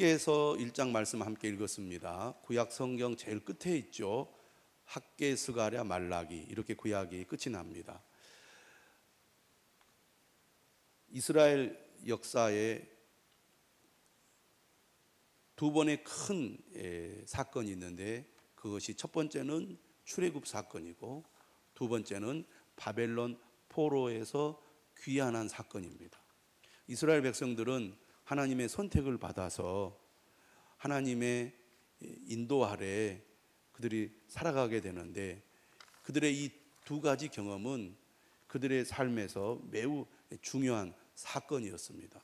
학개서 1장 말씀 함께 읽었습니다. 구약 성경 제일 끝에 있죠. 학개, 스가랴, 말라기, 이렇게 구약이 끝이 납니다. 이스라엘 역사에 두 번의 큰 사건이 있는데, 그것이 첫 번째는 출애굽 사건이고 두 번째는 바벨론 포로에서 귀환한 사건입니다. 이스라엘 백성들은 하나님의 선택을 받아서 하나님의 인도 아래 그들이 살아가게 되는데, 그들의 이 두 가지 경험은 그들의 삶에서 매우 중요한 사건이었습니다.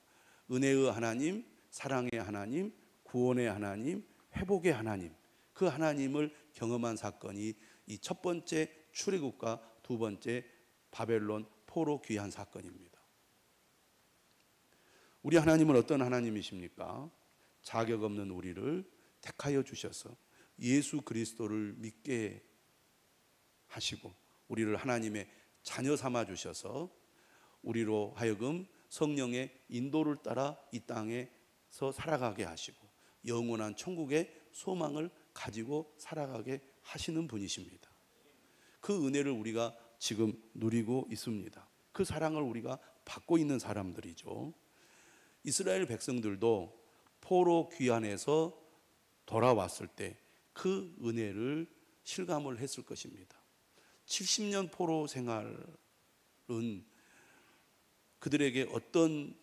은혜의 하나님, 사랑의 하나님, 구원의 하나님, 회복의 하나님, 그 하나님을 경험한 사건이 이 첫 번째 출애굽과 두 번째 바벨론 포로 귀환 사건입니다. 우리 하나님은 어떤 하나님이십니까? 자격 없는 우리를 택하여 주셔서 예수 그리스도를 믿게 하시고 우리를 하나님의 자녀 삼아 주셔서 우리로 하여금 성령의 인도를 따라 이 땅에서 살아가게 하시고 영원한 천국의 소망을 가지고 살아가게 하시는 분이십니다. 그 은혜를 우리가 지금 누리고 있습니다. 그 사랑을 우리가 받고 있는 사람들이죠. 이스라엘 백성들도 포로 귀환에서 돌아왔을 때 그 은혜를 실감을 했을 것입니다. 70년 포로 생활은 그들에게 어떤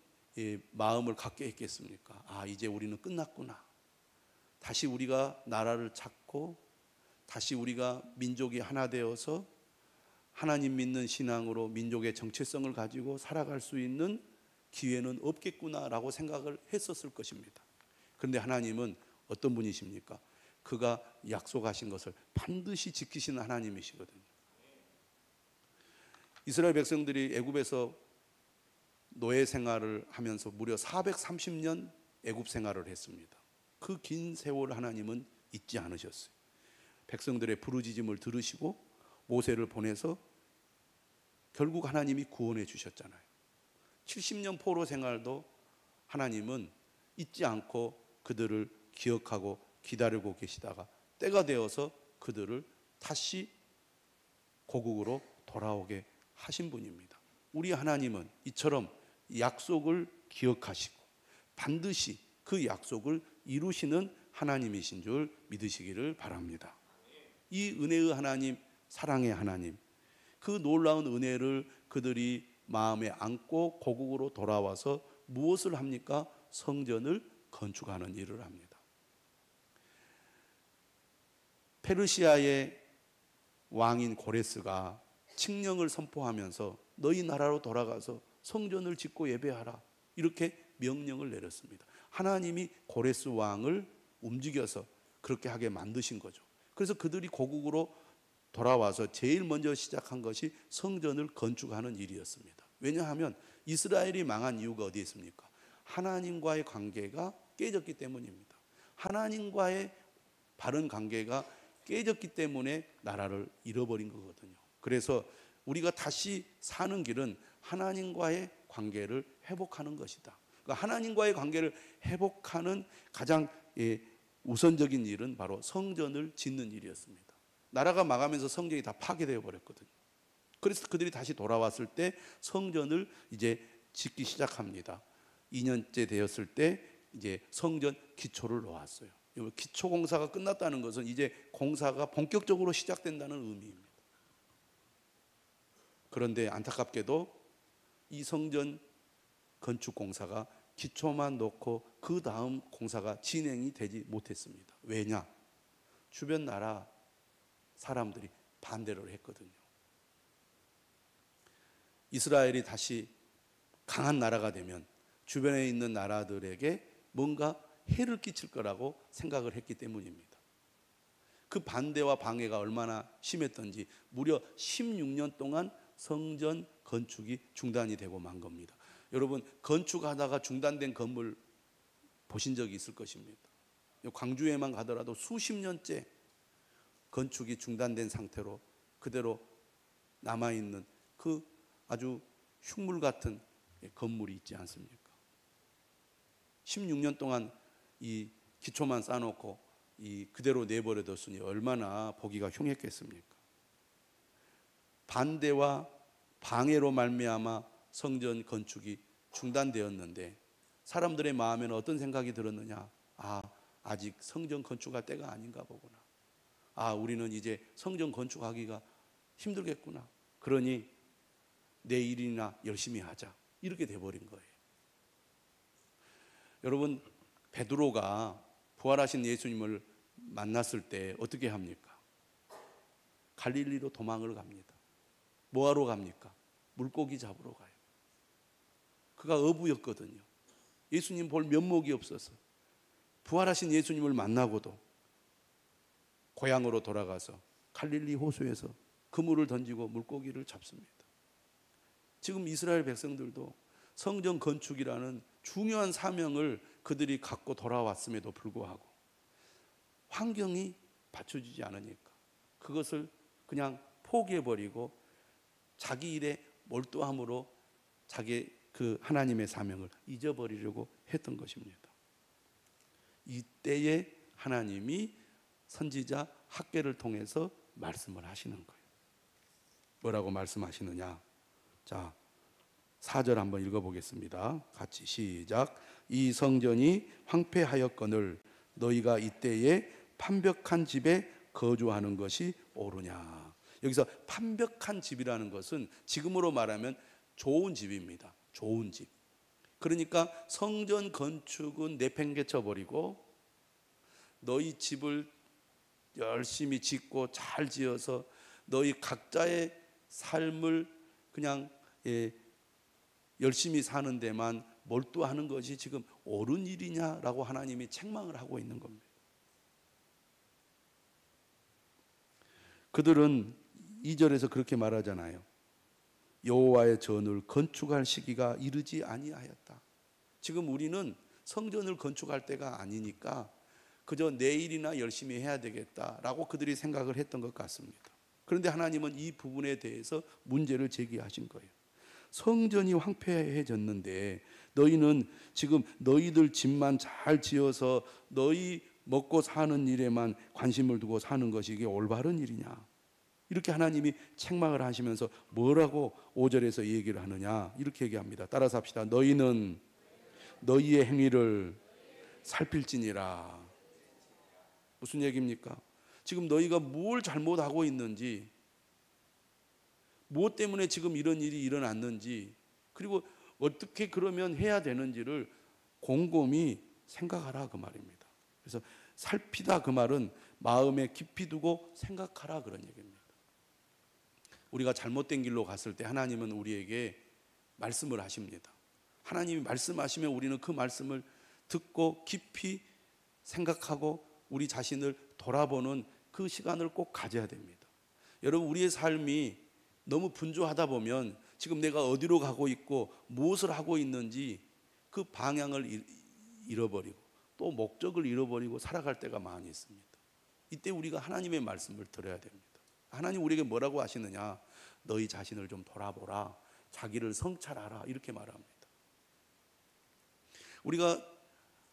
마음을 갖게 했겠습니까? 아, 이제 우리는 끝났구나. 다시 우리가 나라를 찾고 다시 우리가 민족이 하나 되어서 하나님 믿는 신앙으로 민족의 정체성을 가지고 살아갈 수 있는 기회는 없겠구나라고 생각을 했었을 것입니다. 그런데 하나님은 어떤 분이십니까? 그가 약속하신 것을 반드시 지키시는 하나님이시거든요. 이스라엘 백성들이 애굽에서 노예 생활을 하면서 무려 430년 애굽 생활을 했습니다. 그 긴 세월 하나님은 잊지 않으셨어요. 백성들의 부르짖음을 들으시고 모세를 보내서 결국 하나님이 구원해 주셨잖아요. 70년 포로 생활도 하나님은 잊지 않고 그들을 기억하고 기다리고 계시다가 때가 되어서 그들을 다시 고국으로 돌아오게 하신 분입니다. 우리 하나님은 이처럼 약속을 기억하시고 반드시 그 약속을 이루시는 하나님이신 줄 믿으시기를 바랍니다. 이 은혜의 하나님, 사랑의 하나님, 그 놀라운 은혜를 그들이 마음에 안고 고국으로 돌아와서 무엇을 합니까? 성전을 건축하는 일을 합니다. 페르시아의 왕인 고레스가 칙령을 선포하면서 너희 나라로 돌아가서 성전을 짓고 예배하라, 이렇게 명령을 내렸습니다. 하나님이 고레스 왕을 움직여서 그렇게 하게 만드신 거죠. 그래서 그들이 고국으로 돌아와서 제일 먼저 시작한 것이 성전을 건축하는 일이었습니다. 왜냐하면 이스라엘이 망한 이유가 어디에 있습니까? 하나님과의 관계가 깨졌기 때문입니다. 하나님과의 바른 관계가 깨졌기 때문에 나라를 잃어버린 거거든요. 그래서 우리가 다시 사는 길은 하나님과의 관계를 회복하는 것이다. 그러니까 하나님과의 관계를 회복하는 가장 우선적인 일은 바로 성전을 짓는 일이었습니다. 나라가 망하면서 성전이 다 파괴되어 버렸거든요. 그래서 그들이 다시 돌아왔을 때 성전을 이제 짓기 시작합니다. 2년째 되었을 때 이제 성전 기초를 놓았어요. 기초 공사가 끝났다는 것은 이제 공사가 본격적으로 시작된다는 의미입니다. 그런데 안타깝게도 이 성전 건축 공사가 기초만 놓고 그 다음 공사가 진행이 되지 못했습니다. 왜냐? 주변 나라 사람들이 반대를 했거든요. 이스라엘이 다시 강한 나라가 되면 주변에 있는 나라들에게 뭔가 해를 끼칠 거라고 생각을 했기 때문입니다. 그 반대와 방해가 얼마나 심했던지 무려 16년 동안 성전 건축이 중단이 되고 만 겁니다. 여러분, 건축하다가 중단된 건물 보신 적이 있을 것입니다. 광주에만 가더라도 수십 년째 건축이 중단된 상태로 그대로 남아있는 그 아주 흉물 같은 건물이 있지 않습니까? 16년 동안 이 기초만 쌓아놓고 이 그대로 내버려뒀으니 얼마나 보기가 흉했겠습니까? 반대와 방해로 말미암아 성전 건축이 중단되었는데 사람들의 마음에는 어떤 생각이 들었느냐? 아직 성전 건축할 때가 아닌가 보구나. 우리는 이제 성전 건축하기가 힘들겠구나. 그러니 내일이나 열심히 하자. 이렇게 돼버린 거예요. 여러분, 베드로가 부활하신 예수님을 만났을 때 어떻게 합니까? 갈릴리로 도망을 갑니다. 뭐하러 갑니까? 물고기 잡으러 가요. 그가 어부였거든요. 예수님 볼 면목이 없어서 부활하신 예수님을 만나고도 고향으로 돌아가서 갈릴리 호수에서 그물을 던지고 물고기를 잡습니다. 지금 이스라엘 백성들도 성전 건축이라는 중요한 사명을 그들이 갖고 돌아왔음에도 불구하고 환경이 받쳐주지 않으니까 그것을 그냥 포기해버리고 자기 일에 몰두함으로 자기 그 하나님의 사명을 잊어버리려고 했던 것입니다. 이때에 하나님이 선지자 학개를 통해서 말씀을 하시는 거예요. 뭐라고 말씀하시느냐? 자, 4절 한번 읽어보겠습니다. 같이 시작. 이 성전이 황폐하였거늘 너희가 이때에 판벽한 집에 거주하는 것이 옳으냐. 여기서 판벽한 집이라는 것은 지금으로 말하면 좋은 집입니다. 좋은 집. 그러니까 성전 건축은 내팽개쳐 버리고 너희 집을 열심히 짓고 잘 지어서 너희 각자의 삶을 그냥 열심히 사는 데만 몰두하는 것이 지금 옳은 일이냐라고 하나님이 책망을 하고 있는 겁니다. 그들은 2절에서 그렇게 말하잖아요. 여호와의 전을 건축할 시기가 이르지 아니하였다. 지금 우리는 성전을 건축할 때가 아니니까 그저 내일이나 열심히 해야 되겠다라고 그들이 생각을 했던 것 같습니다. 그런데 하나님은 이 부분에 대해서 문제를 제기하신 거예요. 성전이 황폐해졌는데 너희는 지금 너희들 집만 잘 지어서 너희 먹고 사는 일에만 관심을 두고 사는 것이 이게 올바른 일이냐? 이렇게 하나님이 책망을 하시면서 뭐라고 5절에서 얘기를 하느냐? 이렇게 얘기합니다. 따라서 합시다. 너희는 너희의 행위를 살필지니라. 무슨 얘기입니까? 지금 너희가 뭘 잘못하고 있는지, 무엇 때문에 지금 이런 일이 일어났는지, 그리고 어떻게 그러면 해야 되는지를 곰곰이 생각하라 그 말입니다. 그래서 살피다 그 말은 마음에 깊이 두고 생각하라 그런 얘기입니다. 우리가 잘못된 길로 갔을 때 하나님은 우리에게 말씀을 하십니다. 하나님이 말씀하시면 우리는 그 말씀을 듣고 깊이 생각하고 우리 자신을 돌아보는 그 시간을 꼭 가져야 됩니다. 여러분, 우리의 삶이 너무 분주하다 보면 지금 내가 어디로 가고 있고 무엇을 하고 있는지 그 방향을 잃어버리고 또 목적을 잃어버리고 살아갈 때가 많이 있습니다. 이때 우리가 하나님의 말씀을 들어야 됩니다. 하나님 우리에게 뭐라고 하시느냐? 너희 자신을 좀 돌아보라. 자기를 성찰하라. 이렇게 말합니다. 우리가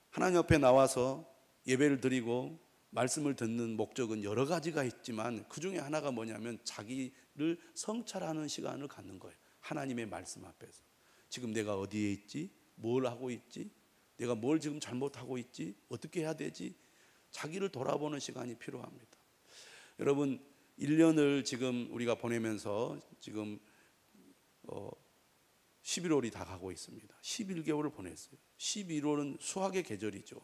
하나님 앞에 나와서 예배를 드리고 말씀을 듣는 목적은 여러 가지가 있지만 그 중에 하나가 뭐냐면 자기를 성찰하는 시간을 갖는 거예요. 하나님의 말씀 앞에서. 지금 내가 어디에 있지? 뭘 하고 있지? 내가 뭘 지금 잘못하고 있지? 어떻게 해야 되지? 자기를 돌아보는 시간이 필요합니다. 여러분, 1년을 지금 우리가 보내면서 지금 11월이 다 가고 있습니다. 11개월을 보냈어요. 11월은 수학의 계절이죠.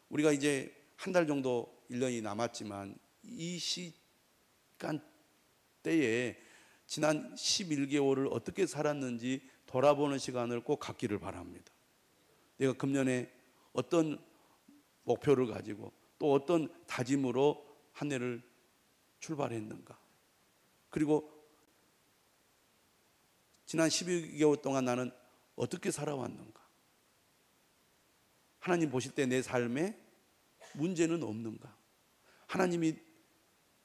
우리가 이제 한 달 정도 1년이 남았지만 이 시간 때에 지난 11개월을 어떻게 살았는지 돌아보는 시간을 꼭 갖기를 바랍니다. 내가 금년에 어떤 목표를 가지고 또 어떤 다짐으로 한 해를 출발했는가? 그리고 지난 12개월 동안 나는 어떻게 살아왔는가? 하나님 보실 때 내 삶에 문제는 없는가? 하나님이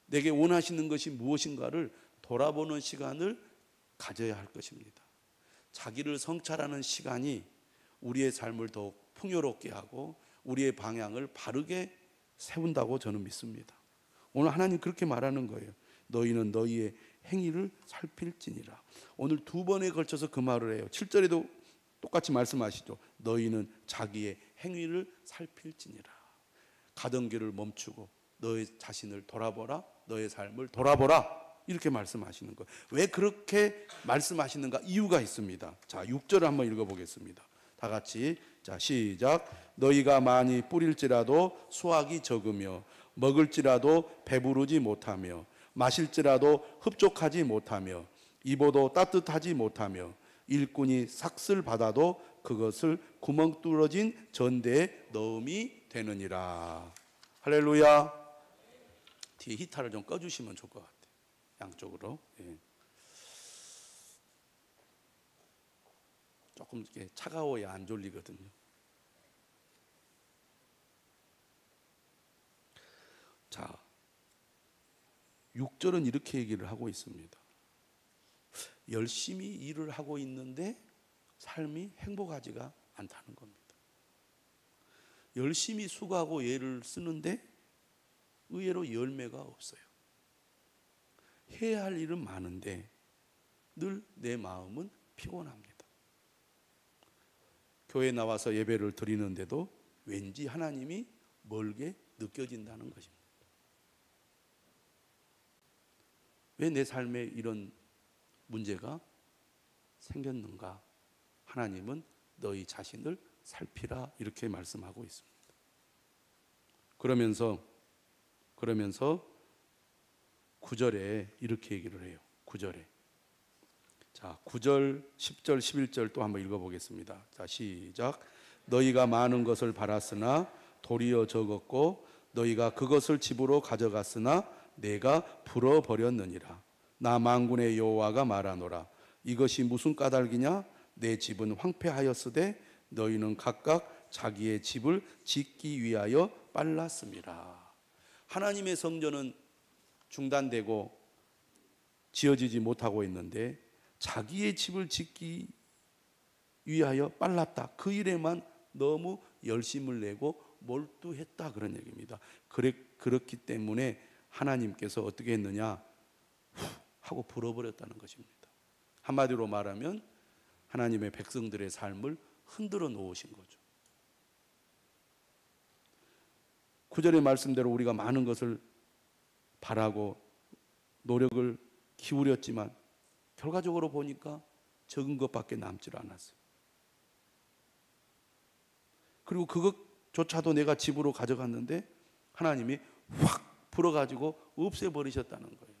내게 원하시는 것이 무엇인가를 돌아보는 시간을 가져야 할 것입니다. 자기를 성찰하는 시간이 우리의 삶을 더욱 풍요롭게 하고 우리의 방향을 바르게 세운다고 저는 믿습니다. 오늘 하나님 그렇게 말하는 거예요. 너희는 너희의 행위를 살필지니라. 오늘 두 번에 걸쳐서 그 말을 해요. 7절에도 똑같이 말씀하시죠. 너희는 자기의 행위를 살필지니라. 가던 길을 멈추고 너의 자신을 돌아보라. 너의 삶을 돌아보라. 이렇게 말씀하시는 거예요. 왜 그렇게 말씀하시는가? 이유가 있습니다. 자, 6절을 한번 읽어보겠습니다. 다 같이. 자, 시작. 너희가 많이 뿌릴지라도 수확이 적으며 먹을지라도 배부르지 못하며 마실지라도 흡족하지 못하며 입어도 따뜻하지 못하며 일꾼이 삭슬 받아도 그것을 구멍 뚫어진 전대에 넣음이 되느니라. 할렐루야. 뒤에 히타를 좀 꺼주시면 좋을 것 같아요. 양쪽으로. 예. 조금 이렇게 차가워야 안 졸리거든요. 자, 6절은 이렇게 얘기를 하고 있습니다. 열심히 일을 하고 있는데 삶이 행복하지가 않다는 겁니다. 열심히 수고하고 애를 쓰는데 의외로 열매가 없어요. 해야 할 일은 많은데 늘 내 마음은 피곤합니다. 교회 나와서 예배를 드리는데도 왠지 하나님이 멀게 느껴진다는 것입니다. 왜 내 삶에 이런 문제가 생겼는가? 하나님은 너희 자신을 살피라 이렇게 말씀하고 있습니다. 그러면서 9절에 이렇게 얘기를 해요. 9절에. 자, 9절, 10절, 11절 또 한번 읽어보겠습니다. 자, 시작. 너희가 많은 것을 바랐으나 도리어 적었고 너희가 그것을 집으로 가져갔으나 내가 불어버렸느니라. 나 만군의 여호와가 말하노라. 이것이 무슨 까닭이냐? 내 집은 황폐하였으되 너희는 각각 자기의 집을 짓기 위하여 빨랐습니다. 하나님의 성전은 중단되고 지어지지 못하고 있는데 자기의 집을 짓기 위하여 빨랐다. 그 일에만 너무 열심을 내고 몰두했다 그런 얘기입니다. 그렇기 때문에 하나님께서 어떻게 했느냐? 하고 불어버렸다는 것입니다. 한마디로 말하면 하나님의 백성들의 삶을 흔들어 놓으신 거죠. 9절의 말씀대로 우리가 많은 것을 바라고 노력을 기울였지만 결과적으로 보니까 적은 것밖에 남질 않았어요. 그리고 그것조차도 내가 집으로 가져갔는데 하나님이 확 불어가지고 없애버리셨다는 거예요.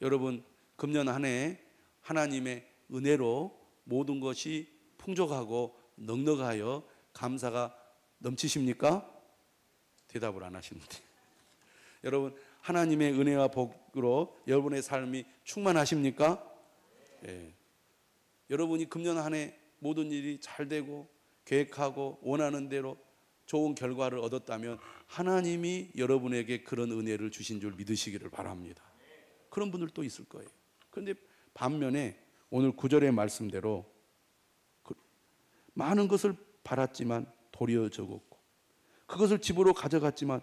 여러분, 금년 한 해 하나님의 은혜로 모든 것이 풍족하고 넉넉하여 감사가 넘치십니까? 대답을 안 하시는데. 여러분, 하나님의 은혜와 복으로 여러분의 삶이 충만하십니까? 예. 여러분이 금년 한 해 모든 일이 잘 되고 계획하고 원하는 대로 좋은 결과를 얻었다면 하나님이 여러분에게 그런 은혜를 주신 줄 믿으시기를 바랍니다. 그런 분들도 있을 거예요. 그런데 반면에 오늘 9절의 말씀대로 많은 것을 바랐지만 도리어 적었고 그것을 집으로 가져갔지만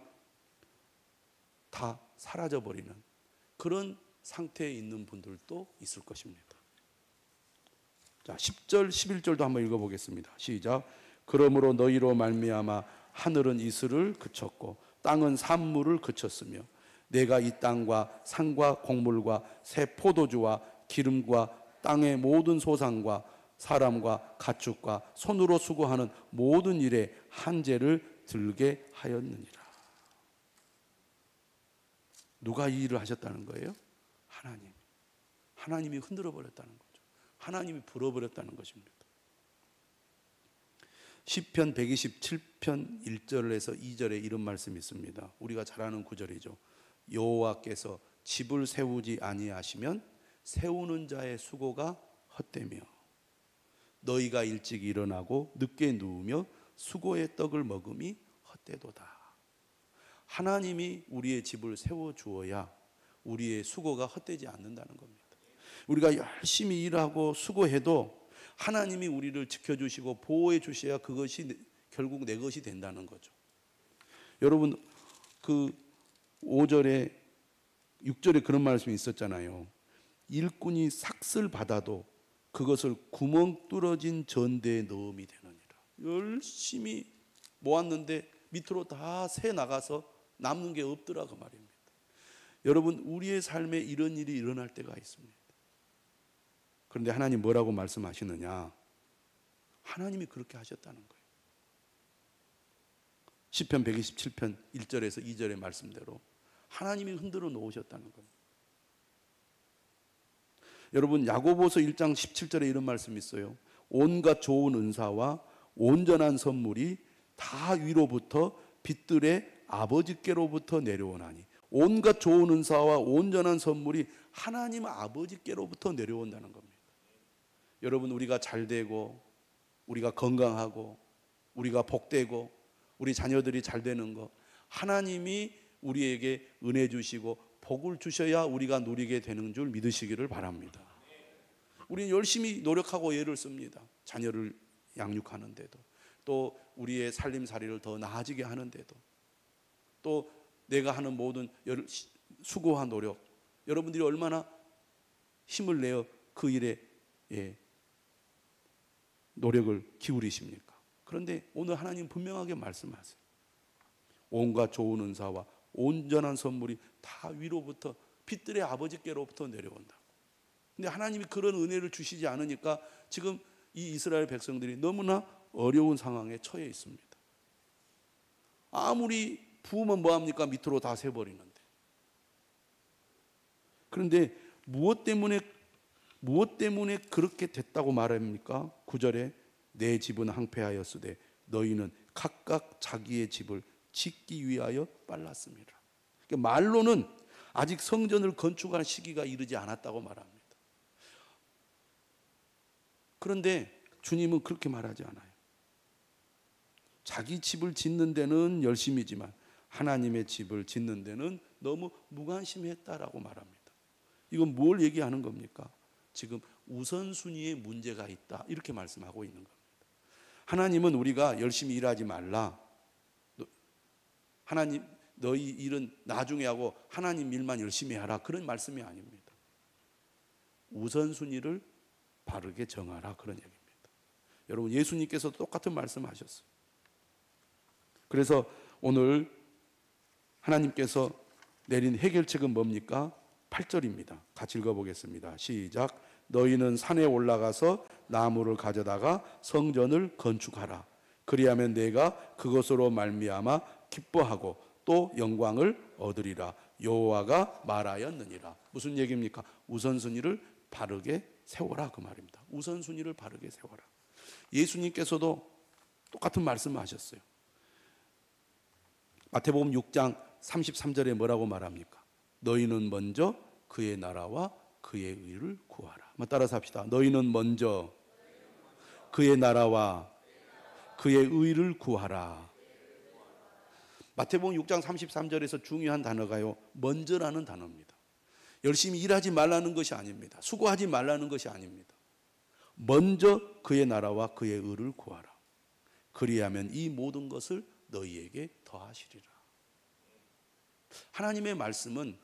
다 사라져버리는 그런 상태에 있는 분들도 있을 것입니다. 자, 10절, 11절도 한번 읽어보겠습니다. 시작. 그러므로 너희로 말미암아 하늘은 이슬을 그쳤고 땅은 산물을 그쳤으며 내가 이 땅과 산과 곡물과 새 포도주와 기름과 땅의 모든 소산과 사람과 가축과 손으로 수고하는 모든 일에 한재를 들게 하였느니라. 누가 이 일을 하셨다는 거예요? 하나님. 하나님이 흔들어 버렸다는 거죠. 하나님이 불어버렸다는 것입니다. 시편 127편 1절에서 2절에 이런 말씀이 있습니다. 우리가 잘 아는 구절이죠. 여호와께서 집을 세우지 아니하시면 세우는 자의 수고가 헛되며 너희가 일찍 일어나고 늦게 누우며 수고의 떡을 먹음이 헛되도다. 하나님이 우리의 집을 세워주어야 우리의 수고가 헛되지 않는다는 겁니다. 우리가 열심히 일하고 수고해도 하나님이 우리를 지켜주시고 보호해 주셔야 그것이 결국 내 것이 된다는 거죠. 여러분 그 5절에 6절에 그런 말씀이 있었잖아요. 일꾼이 삭슬 받아도 그것을 구멍 뚫어진 전대에 넣음이 되느니라. 열심히 모았는데 밑으로 다 새 나가서 남는 게 없더라 그 말입니다. 여러분 우리의 삶에 이런 일이 일어날 때가 있습니다. 그런데 하나님 뭐라고 말씀하시느냐? 하나님이 그렇게 하셨다는 거예요. 시편 127편 1절에서 2절의 말씀대로 하나님이 흔들어 놓으셨다는 거예요. 여러분 야고보서 1장 17절에 이런 말씀이 있어요. 온갖 좋은 은사와 온전한 선물이 다 위로부터 빛들의 아버지께로부터 내려오나니, 온갖 좋은 은사와 온전한 선물이 하나님 아버지께로부터 내려온다는 겁니다. 여러분 우리가 잘 되고 우리가 건강하고 우리가 복되고 우리 자녀들이 잘 되는 거 하나님이 우리에게 은혜 주시고 복을 주셔야 우리가 누리게 되는 줄 믿으시기를 바랍니다. 우리는 열심히 노력하고 애를 씁니다. 자녀를 양육하는데도, 또 우리의 살림살이를 더 나아지게 하는데도, 또 내가 하는 모든 수고와 노력, 여러분들이 얼마나 힘을 내어 그 일에 노력을 기울이십니까? 그런데 오늘 하나님 분명하게 말씀하세요. 온갖 좋은 은사와 온전한 선물이 다 위로부터 빛들의 아버지께로부터 내려온다고. 근데 하나님이 그런 은혜를 주시지 않으니까 지금 이 이스라엘 백성들이 너무나 어려운 상황에 처해 있습니다. 아무리 부으면 뭐합니까? 밑으로 다 새버리는데. 그런데 무엇 때문에 그렇게 됐다고 말합니까? 9절에 내 집은 항폐하였으되 너희는 각각 자기의 집을 짓기 위하여 빨랐습니다. 그러니까 말로는 아직 성전을 건축할 시기가 이르지 않았다고 말합니다. 그런데 주님은 그렇게 말하지 않아요. 자기 집을 짓는 데는 열심이지만 하나님의 집을 짓는 데는 너무 무관심했다라고 말합니다. 이건 뭘 얘기하는 겁니까? 지금 우선순위에 문제가 있다, 이렇게 말씀하고 있는 겁니다. 하나님은 우리가 열심히 일하지 말라, 하나님 너희 일은 나중에 하고 하나님 일만 열심히 하라, 그런 말씀이 아닙니다. 우선순위를 바르게 정하라, 그런 얘기입니다. 여러분 예수님께서 똑같은 말씀하셨어요. 그래서 오늘 하나님께서 내린 해결책은 뭡니까? 8절입니다. 같이 읽어보겠습니다. 시작. 너희는 산에 올라가서 나무를 가져다가 성전을 건축하라. 그리하면 내가 그것으로 말미암아 기뻐하고 또 영광을 얻으리라. 여호와가 말하였느니라. 무슨 얘기입니까? 우선순위를 바르게 세워라, 그 말입니다. 우선순위를 바르게 세워라. 예수님께서도 똑같은 말씀을 하셨어요. 마태복음 6장 33절에 뭐라고 말합니까? 너희는 먼저 그의 나라와 그의 의를 구하라. 따라서 합시다. 너희는 먼저 그의 나라와 그의 의를 구하라. 마태복음 6장 33절에서 중요한 단어가요, 먼저라는 단어입니다. 열심히 일하지 말라는 것이 아닙니다. 수고하지 말라는 것이 아닙니다. 먼저 그의 나라와 그의 의를 구하라. 그리하면 이 모든 것을 너희에게 더하시리라. 하나님의 말씀은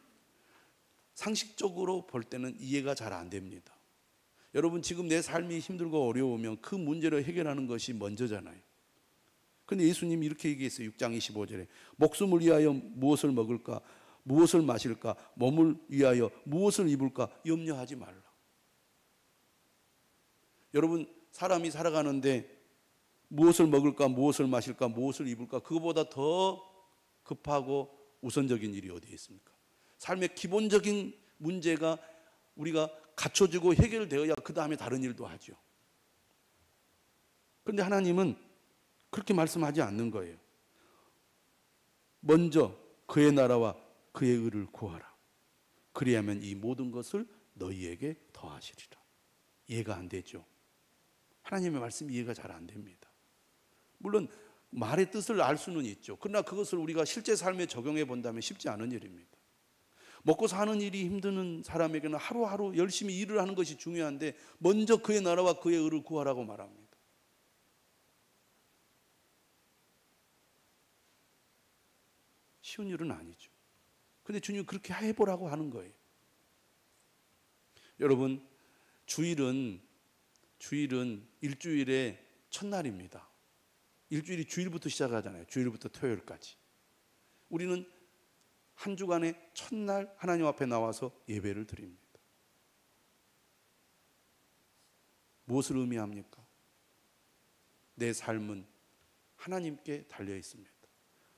상식적으로 볼 때는 이해가 잘 안 됩니다. 여러분 지금 내 삶이 힘들고 어려우면 그 문제를 해결하는 것이 먼저잖아요. 그런데 예수님이 이렇게 얘기했어요. 6장 25절에 목숨을 위하여 무엇을 먹을까, 무엇을 마실까, 몸을 위하여 무엇을 입을까 염려하지 말라. 여러분 사람이 살아가는데 무엇을 먹을까, 무엇을 마실까, 무엇을 입을까, 그거보다 더 급하고 우선적인 일이 어디에 있습니까? 삶의 기본적인 문제가 우리가 갖춰지고 해결되어야 그 다음에 다른 일도 하죠. 그런데 하나님은 그렇게 말씀하지 않는 거예요. 먼저 그의 나라와 그의 의를 구하라. 그리하면 이 모든 것을 너희에게 더하시리라. 이해가 안 되죠? 하나님의 말씀이 이해가 잘 안 됩니다. 물론 말의 뜻을 알 수는 있죠. 그러나 그것을 우리가 실제 삶에 적용해 본다면 쉽지 않은 일입니다. 먹고 사는 일이 힘든 사람에게는 하루하루 열심히 일을 하는 것이 중요한데 먼저 그의 나라와 그의 의를 구하라고 말합니다. 쉬운 일은 아니죠. 근데 주님 그렇게 해보라고 하는 거예요. 여러분, 주일은 일주일의 첫날입니다. 일주일이 주일부터 시작하잖아요. 주일부터 토요일까지. 우리는 한 주간의 첫날 하나님 앞에 나와서 예배를 드립니다. 무엇을 의미합니까? 내 삶은 하나님께 달려 있습니다.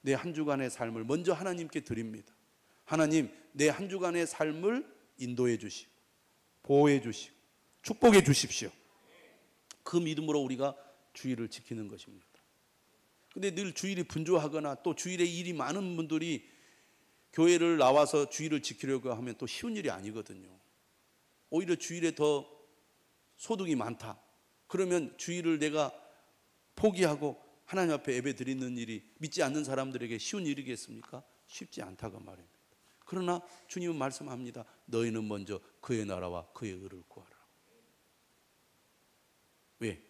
내 한 주간의 삶을 먼저 하나님께 드립니다. 하나님, 내 한 주간의 삶을 인도해 주시고 보호해 주시고 축복해 주십시오. 그 믿음으로 우리가 주일을 지키는 것입니다. 근데 늘 주일이 분주하거나 또 주일에 일이 많은 분들이 교회를 나와서 주일을 지키려고 하면 또 쉬운 일이 아니거든요. 오히려 주일에 더 소득이 많다. 그러면 주일을 내가 포기하고 하나님 앞에 예배 드리는 일이 믿지 않는 사람들에게 쉬운 일이겠습니까? 쉽지 않다고 말입니다. 그러나 주님은 말씀합니다. 너희는 먼저 그의 나라와 그의 의를 구하라. 왜?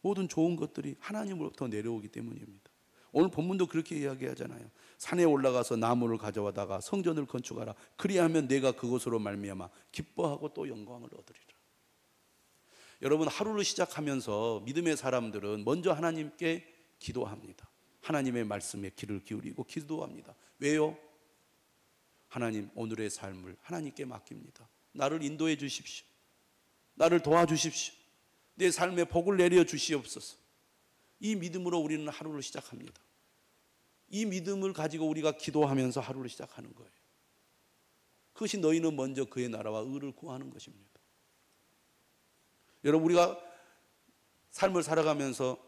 모든 좋은 것들이 하나님으로부터 내려오기 때문입니다. 오늘 본문도 그렇게 이야기하잖아요. 산에 올라가서 나무를 가져와다가 성전을 건축하라. 그리하면 내가 그것으로 말미암아 기뻐하고 또 영광을 얻으리라. 여러분, 하루를 시작하면서 믿음의 사람들은 먼저 하나님께 기도합니다. 하나님의 말씀에 귀를 기울이고 기도합니다. 왜요? 하나님, 오늘의 삶을 하나님께 맡깁니다. 나를 인도해 주십시오. 나를 도와주십시오. 내 삶에 복을 내려 주시옵소서. 이 믿음으로 우리는 하루를 시작합니다. 이 믿음을 가지고 우리가 기도하면서 하루를 시작하는 거예요. 그것이 너희는 먼저 그의 나라와 의를 구하는 것입니다. 여러분, 우리가 삶을 살아가면서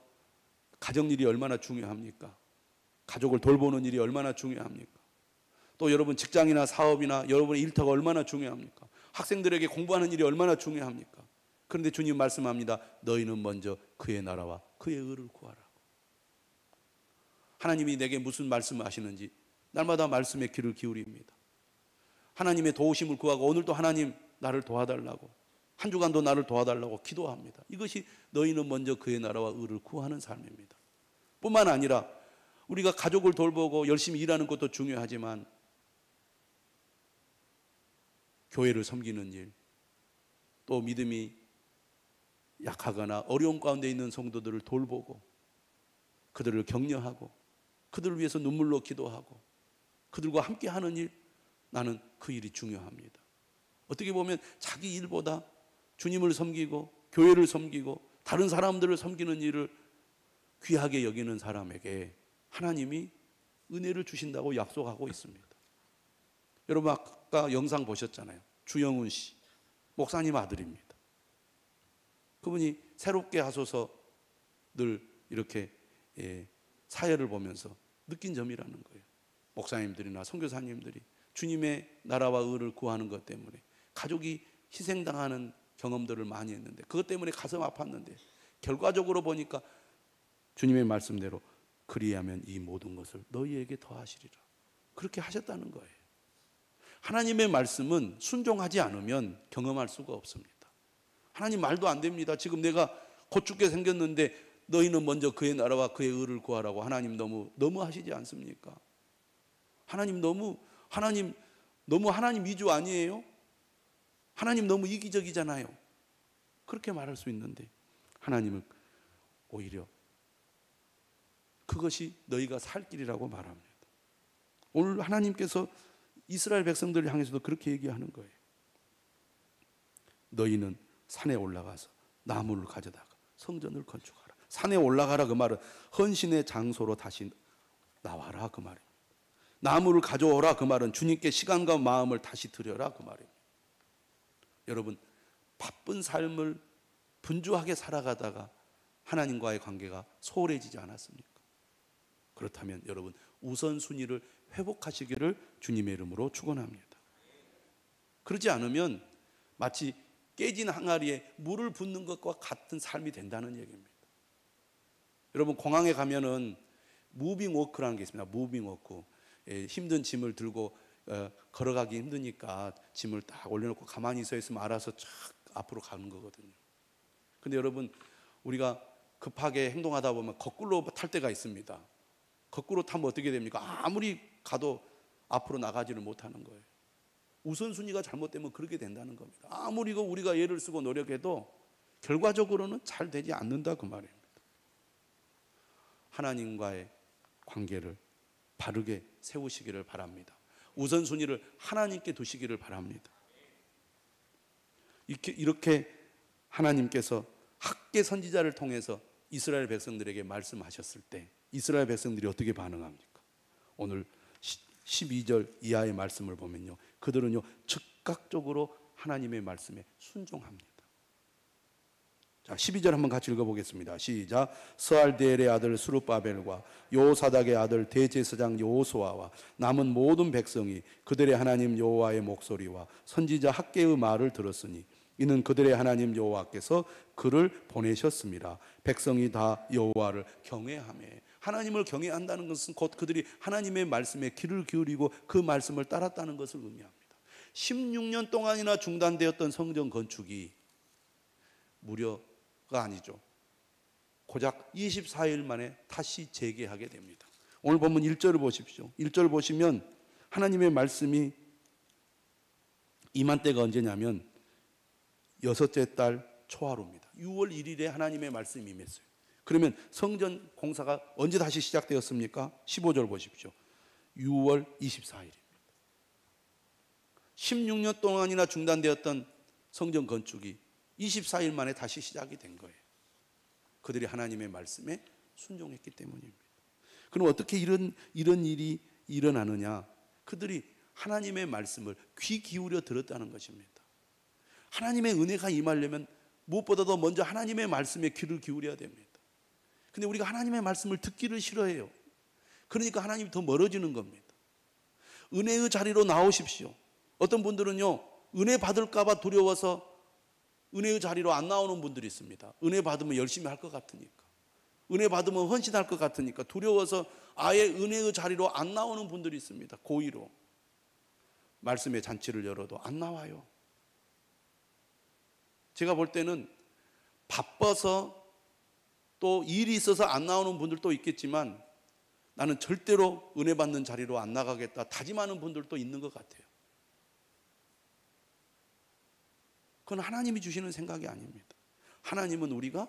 가정일이 얼마나 중요합니까? 가족을 돌보는 일이 얼마나 중요합니까? 또 여러분 직장이나 사업이나 여러분의 일터가 얼마나 중요합니까? 학생들에게 공부하는 일이 얼마나 중요합니까? 그런데 주님 말씀합니다. 너희는 먼저 그의 나라와 그의 의를 구하라. 하나님이 내게 무슨 말씀을 하시는지 날마다 말씀에 귀를 기울입니다. 하나님의 도우심을 구하고 오늘도 하나님 나를 도와달라고, 한 주간도 나를 도와달라고 기도합니다. 이것이 너희는 먼저 그의 나라와 의를 구하는 삶입니다. 뿐만 아니라 우리가 가족을 돌보고 열심히 일하는 것도 중요하지만 교회를 섬기는 일, 또 믿음이 약하거나 어려운 가운데 있는 성도들을 돌보고 그들을 격려하고 그들을 위해서 눈물로 기도하고 그들과 함께 하는 일, 나는 그 일이 중요합니다. 어떻게 보면 자기 일보다 주님을 섬기고 교회를 섬기고 다른 사람들을 섬기는 일을 귀하게 여기는 사람에게 하나님이 은혜를 주신다고 약속하고 있습니다. 여러분 아까 영상 보셨잖아요. 주영훈 씨, 목사님 아들입니다. 그분이 새롭게 하소서 늘 이렇게 사회를 보면서 느낀 점이라는 거예요. 목사님들이나 선교사님들이 주님의 나라와 의를 구하는 것 때문에 가족이 희생당하는 경험들을 많이 했는데 그것 때문에 가슴 아팠는데 결과적으로 보니까 주님의 말씀대로 그리하면 이 모든 것을 너희에게 더하시리라. 그렇게 하셨다는 거예요. 하나님의 말씀은 순종하지 않으면 경험할 수가 없습니다. 하나님 말도 안 됩니다. 지금 내가 곧 죽게 생겼는데 너희는 먼저 그의 나라와 그의 의를 구하라고 하나님 너무 하시지 않습니까? 하나님 너무 하나님 위주 아니에요? 하나님 너무 이기적이잖아요. 그렇게 말할 수 있는데 하나님은 오히려 그것이 너희가 살 길이라고 말합니다. 오늘 하나님께서 이스라엘 백성들을 향해서도 그렇게 얘기하는 거예요. 너희는 산에 올라가서 나무를 가져다가 성전을 건축하라. 산에 올라가라 그 말은 헌신의 장소로 다시 나와라 그 말입니다. 나무를 가져오라 그 말은 주님께 시간과 마음을 다시 드려라 그 말입니다. 여러분, 바쁜 삶을 분주하게 살아가다가 하나님과의 관계가 소홀해지지 않았습니까? 그렇다면 여러분 우선순위를 회복하시기를 주님의 이름으로 축원합니다. 그러지 않으면 마치 깨진 항아리에 물을 붓는 것과 같은 삶이 된다는 얘기입니다. 여러분 공항에 가면은 무빙 워크라는 게 있습니다. 무빙 워크. 힘든 짐을 들고 걸어가기 힘드니까 짐을 딱 올려놓고 가만히 서 있으면 알아서 쫙 앞으로 가는 거거든요. 근데 여러분 우리가 급하게 행동하다 보면 거꾸로 탈 때가 있습니다. 거꾸로 타면 어떻게 됩니까? 아무리 가도 앞으로 나가지를 못하는 거예요. 우선순위가 잘못되면 그렇게 된다는 겁니다. 아무리 우리가 애를 쓰고 노력해도 결과적으로는 잘 되지 않는다 그 말입니다. 하나님과의 관계를 바르게 세우시기를 바랍니다. 우선순위를 하나님께 두시기를 바랍니다. 이렇게 하나님께서 학개 선지자를 통해서 이스라엘 백성들에게 말씀하셨을 때 이스라엘 백성들이 어떻게 반응합니까? 오늘 12절 이하의 말씀을 보면요, 그들은요 즉각적으로 하나님의 말씀에 순종합니다. 자, 12절 한번 같이 읽어보겠습니다. 시작. 스알디엘의 아들 스룹바벨과 요사닥의 아들 대제사장 여호수아와 남은 모든 백성이 그들의 하나님 여호와의 목소리와 선지자 학개의 말을 들었으니 이는 그들의 하나님 여호와께서 그를 보내셨습니다. 백성이 다 여호와를 경외하며, 하나님을 경외한다는 것은 곧 그들이 하나님의 말씀에 귀를 기울이고 그 말씀을 따랐다는 것을 의미합니다. 16년 동안이나 중단되었던 성전 건축이 무료가 아니죠. 고작 24일 만에 다시 재개하게 됩니다. 오늘 본문 1절을 보십시오. 1절 보시면 하나님의 말씀이 임한 때가 언제냐면 여섯째 달 초하루입니다. 6월 1일에 하나님의 말씀이 임했어요. 그러면 성전 공사가 언제 다시 시작되었습니까? 15절 보십시오. 6월 24일입니다. 16년 동안이나 중단되었던 성전 건축이 24일 만에 다시 시작이 된 거예요. 그들이 하나님의 말씀에 순종했기 때문입니다. 그럼 어떻게 이런 일이 일어나느냐? 그들이 하나님의 말씀을 귀 기울여 들었다는 것입니다. 하나님의 은혜가 임하려면 무엇보다도 먼저 하나님의 말씀에 귀를 기울여야 됩니다. 근데 우리가 하나님의 말씀을 듣기를 싫어해요. 그러니까 하나님이 더 멀어지는 겁니다. 은혜의 자리로 나오십시오. 어떤 분들은요, 은혜 받을까 봐 두려워서 은혜의 자리로 안 나오는 분들이 있습니다. 은혜 받으면 열심히 할 것 같으니까, 은혜 받으면 헌신할 것 같으니까 두려워서 아예 은혜의 자리로 안 나오는 분들이 있습니다. 고의로 말씀의 잔치를 열어도 안 나와요. 제가 볼 때는 바빠서 또 일이 있어서 안 나오는 분들도 있겠지만 나는 절대로 은혜 받는 자리로 안 나가겠다 다짐하는 분들도 있는 것 같아요. 그건 하나님이 주시는 생각이 아닙니다. 하나님은 우리가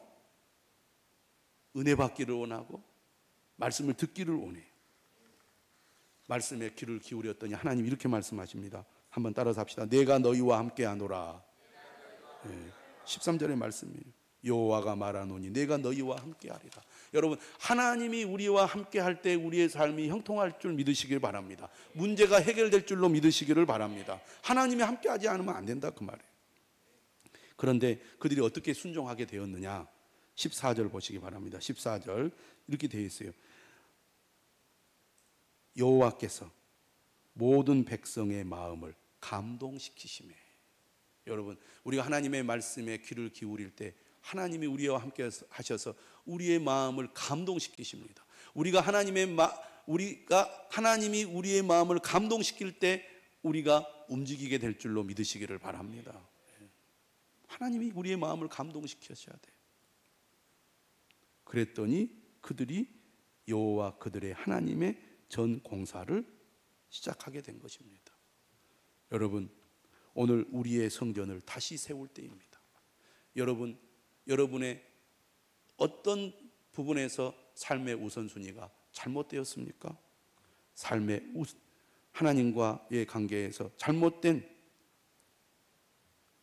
은혜 받기를 원하고 말씀을 듣기를 원해요. 말씀에 귀를 기울였더니 하나님 이렇게 말씀하십니다. 한번 따라서 합시다. 내가 너희와 함께 하노라. 13절의 말씀이에요. 여호와가 말하노니 내가 너희와 함께 하리라. 여러분, 하나님이 우리와 함께 할 때 우리의 삶이 형통할 줄 믿으시길 바랍니다. 문제가 해결될 줄로 믿으시기를 바랍니다. 하나님이 함께 하지 않으면 안 된다 그 말이에요. 그런데 그들이 어떻게 순종하게 되었느냐? 14절 보시기 바랍니다. 14절 이렇게 되어 있어요. 여호와께서 모든 백성의 마음을 감동시키시매. 여러분, 우리가 하나님의 말씀에 귀를 기울일 때 하나님이 우리와 함께 하셔서 우리의 마음을 감동시키십니다. 하나님이 우리의 마음을 감동시킬 때 우리가 움직이게 될 줄로 믿으시기를 바랍니다. 하나님이 우리의 마음을 감동시키셔야 돼요. 그랬더니 그들이 여호와 그들의 하나님의 전 공사를 시작하게 된 것입니다. 여러분, 오늘 우리의 성전을 다시 세울 때입니다. 여러분의 어떤 부분에서 삶의 우선순위가 잘못되었습니까? 하나님과의 관계에서 잘못된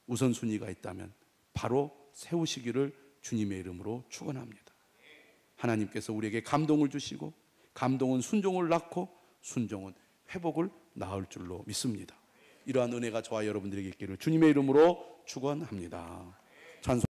우선순위가 있다면 바로 세우시기를 주님의 이름으로 축원합니다. 하나님께서 우리에게 감동을 주시고 감동은 순종을 낳고 순종은 회복을 낳을 줄로 믿습니다. 이러한 은혜가 저와 여러분들에게 있기를 주님의 이름으로 축원합니다. 찬송